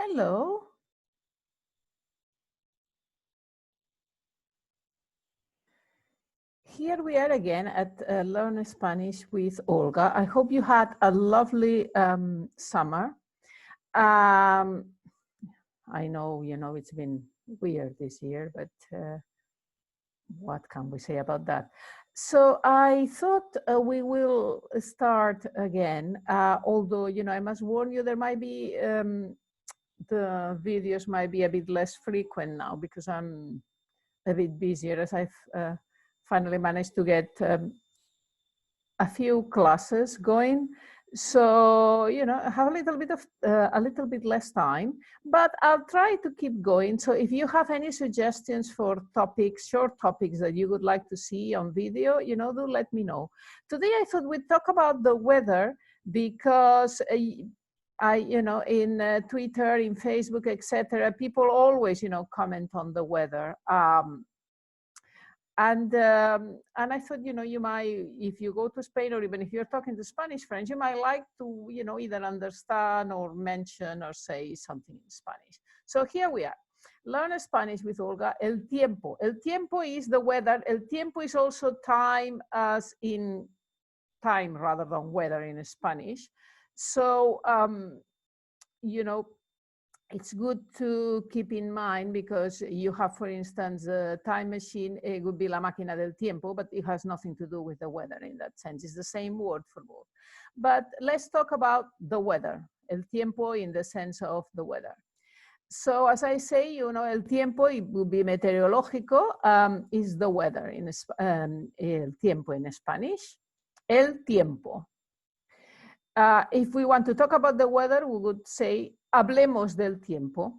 Hello. Here we are again at Learn Spanish with Olga. I hope you had a lovely summer. I know, it's been weird this year, but what can we say about that? So I thought we will start again, although, I must warn you, there might be, the videos might be a bit less frequent now because I'm a bit busier as I've finally managed to get a few classes going. So, I have a little bit less time, but I'll try to keep going. So if you have any suggestions for topics, short topics that you would like to see on video, do let me know. Today I thought we'd talk about the weather because in Twitter, in Facebook, etc., people always, comment on the weather. And I thought, you might, if you go to Spain or even if you're talking to Spanish friends, you might like to, either understand or mention or say something in Spanish. So here we are. Learn Spanish with Olga. El tiempo. El tiempo is the weather. El tiempo is also time, as in time rather than weather in Spanish. So, it's good to keep in mind because you have, for instance, a time machine, it would be la máquina del tiempo, but it has nothing to do with the weather in that sense. It's the same word for both. But let's talk about the weather, el tiempo in the sense of the weather. So as I say, el tiempo, it would be meteorológico, is the weather, in el tiempo in Spanish, el tiempo. If we want to talk about the weather, we would say, hablemos del tiempo.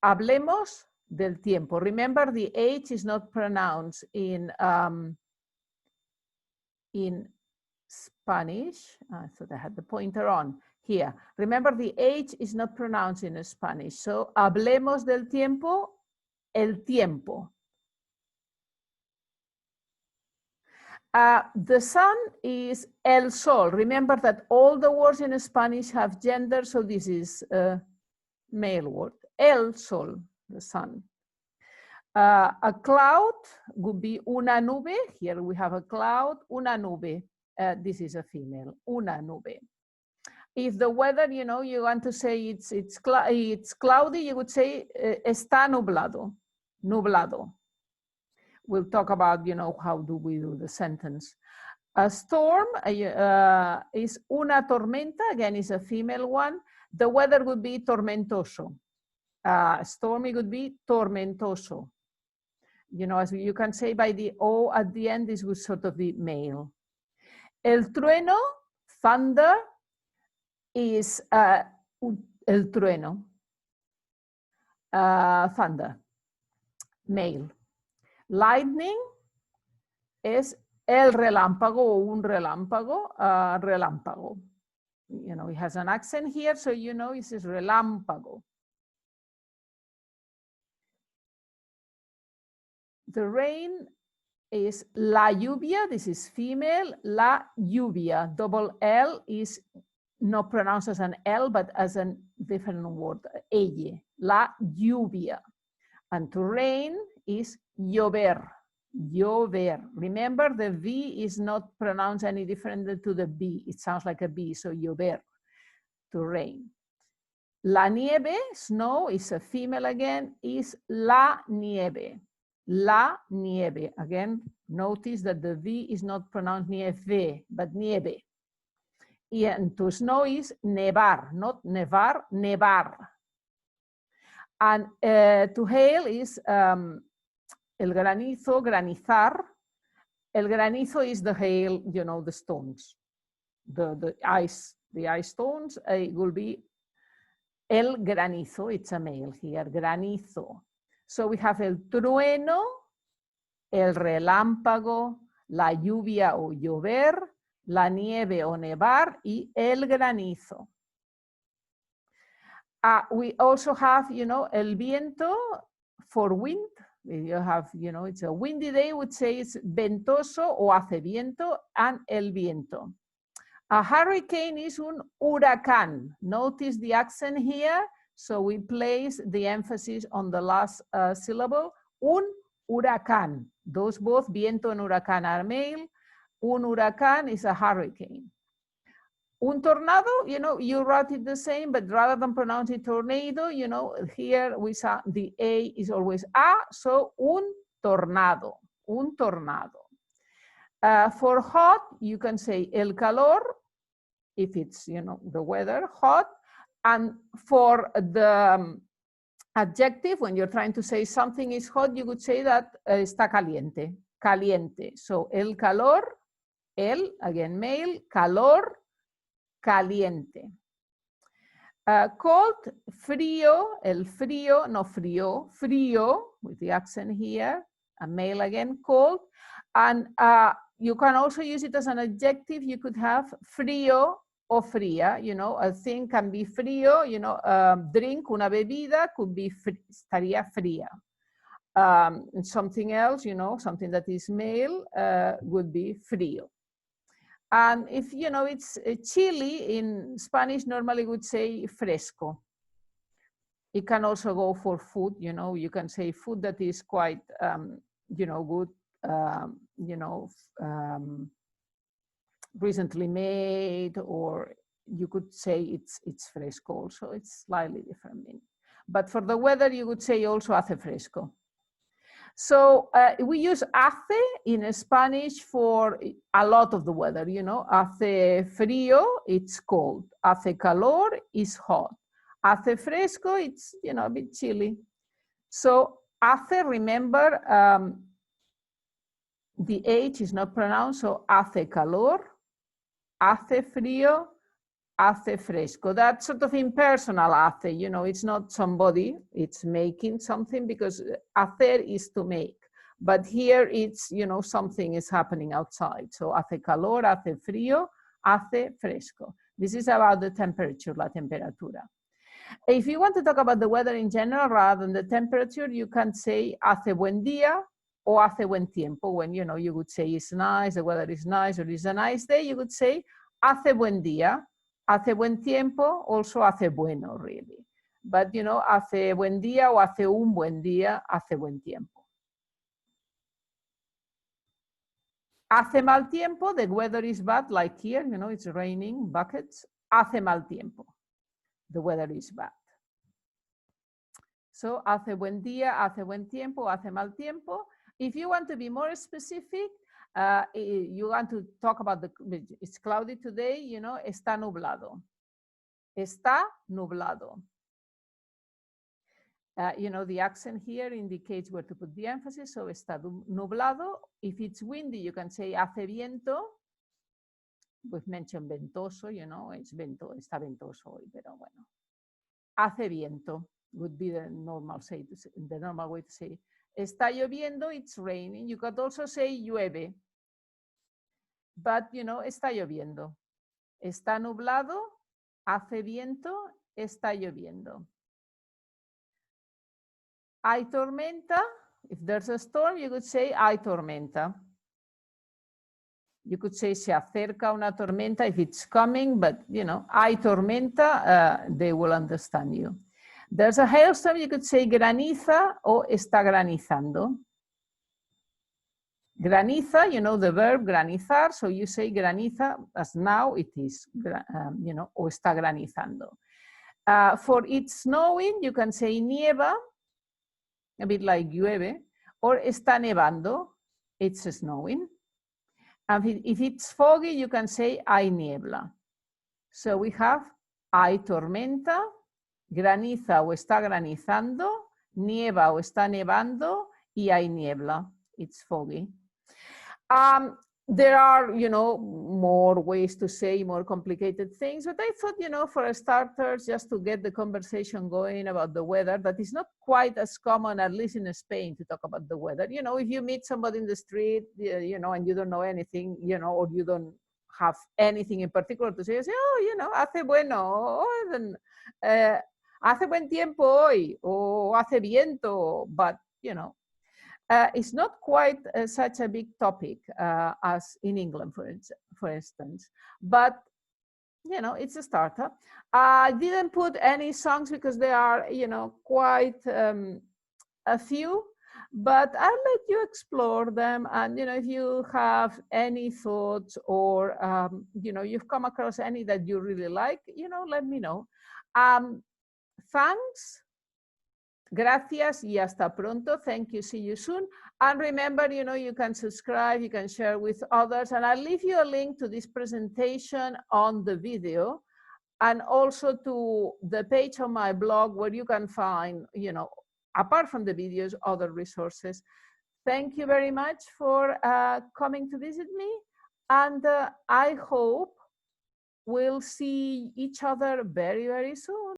Hablemos del tiempo. Remember, the H is not pronounced in Spanish. I thought I had the pointer on here. Remember, the H is not pronounced in Spanish. So, hablemos del tiempo, el tiempo. The sun is el sol. Remember that all the words in Spanish have gender, so this is a male word. El sol, the sun. A cloud would be una nube. Here we have a cloud, una nube. This is a female, una nube. If the weather, you want to say it's cloudy, you would say está nublado, nublado. We'll talk about, how do we do the sentence. A storm is una tormenta, again, is a female one. The weather would be tormentoso. Stormy would be tormentoso. As you can say by the O at the end, this would sort of be male. El trueno, thunder, is el trueno, thunder, male. Lightning es el relámpago o un relámpago, relámpago. It has an accent here, so it says relámpago. The rain is la lluvia, this is female, la lluvia. Double L is not pronounced as an L, but as a different word, elle, la lluvia. And to rain is llover, llover. Remember, the V is not pronounced any different to the B. It sounds like a B, so llover, to rain. La nieve, snow, is a female again, is la nieve. La nieve. Again, notice that the V is not pronounced nieve, but nieve. And to snow is nevar, not nevar, nevar. And to hail is el granizo, granizar. El granizo is the hail, the stones, the ice stones. It will be el granizo, it's a male here, granizo. So we have el trueno, el relámpago, la lluvia o llover, la nieve o nevar, y el granizo. We also have, el viento for wind. You have, it's a windy day, would say it's ventoso o hace viento, and el viento. A hurricane is un huracán. Notice the accent here. So we place the emphasis on the last syllable. Un huracán. Those both, viento and huracán, are male. Un huracán is a hurricane. Un tornado, you write it the same, but rather than pronounce it tornado, here we saw the A is always A, so un tornado, un tornado. For hot, you can say el calor, if it's, the weather, hot. And for the adjective, when you're trying to say something is hot, you would say that está caliente, caliente. So el calor, el, again male, calor, caliente. Cold, frío, el frío, no frío, frío, with the accent here, a male again, cold. And you can also use it as an adjective. You could have frío o fría, a thing can be frío, drink, una bebida, could be, estaría fría. Something else, something that is male, would be frío. And if, it's chilly, in Spanish, normally would say fresco. It can also go for food, you can say food that is quite, good, recently made, or you could say it's fresco also. It's slightly different meaning. But for the weather, you would say also hace fresco. So we use hace in Spanish for a lot of the weather, hace frío, it's cold. Hace calor, is hot. Hace fresco, it's, a bit chilly. So hace, remember, the H is not pronounced, so hace calor, hace frío, hace fresco. That's sort of impersonal hace, it's not somebody, it's making something, because hacer is to make. But here it's, something is happening outside. So hace calor, hace frío, hace fresco. This is about the temperature, la temperatura. If you want to talk about the weather in general, rather than the temperature, you can say hace buen día or hace buen tiempo. When, you would say it's nice, the weather is nice, or it's a nice day, you would say hace buen día. Hace buen tiempo, also hace bueno, really. But, hace buen día o hace un buen día, hace buen tiempo. Hace mal tiempo, the weather is bad, like here, it's raining, buckets. Hace mal tiempo, the weather is bad. So, hace buen día, hace buen tiempo, hace mal tiempo. If you want to be more specific, you want to talk about it's cloudy today, está nublado. Está nublado. The accent here indicates where to put the emphasis, so está nublado. If it's windy, you can say hace viento. We've mentioned ventoso, it's está ventoso hoy, pero bueno. Hace viento would be the normal way to say. Está lloviendo, it's raining. You could also say llueve. But, está lloviendo. Está nublado, hace viento, está lloviendo. Hay tormenta. If there's a storm, you could say hay tormenta. You could say se acerca una tormenta if it's coming, but, hay tormenta, they will understand you. There's a hailstorm, you could say graniza or está granizando. Graniza, the verb granizar, so you say graniza as now it is, o está granizando. For it's snowing, you can say nieva, a bit like llueve, or está nevando, it's snowing. And if it's foggy, you can say hay niebla. So we have hay tormenta, graniza o está granizando, nieva o está nevando, y hay niebla, it's foggy. There are, more ways to say more complicated things, but I thought, for starters, just to get the conversation going about the weather, that is not quite as common, at least in Spain, to talk about the weather. If you meet somebody in the street, and you don't know anything, or you don't have anything in particular to say, oh, hace bueno, hace buen tiempo hoy, or hace viento, but, it's not quite such a big topic as in England, for instance. But you know, it's a startup. I didn't put any songs because they are, you know, quite a few, but I'll let you explore them. And, you know, if you have any thoughts or, you know, you've come across any that you really like, you know, let me know. Thanks. Gracias y hasta pronto. Thank you. See you soon. And remember, you know, you can subscribe, you can share with others. And I'll leave you a link to this presentation on the video and also to the page on my blog where you can find, you know, apart from the videos, other resources. Thank you very much for coming to visit me. And I hope we'll see each other very, very soon.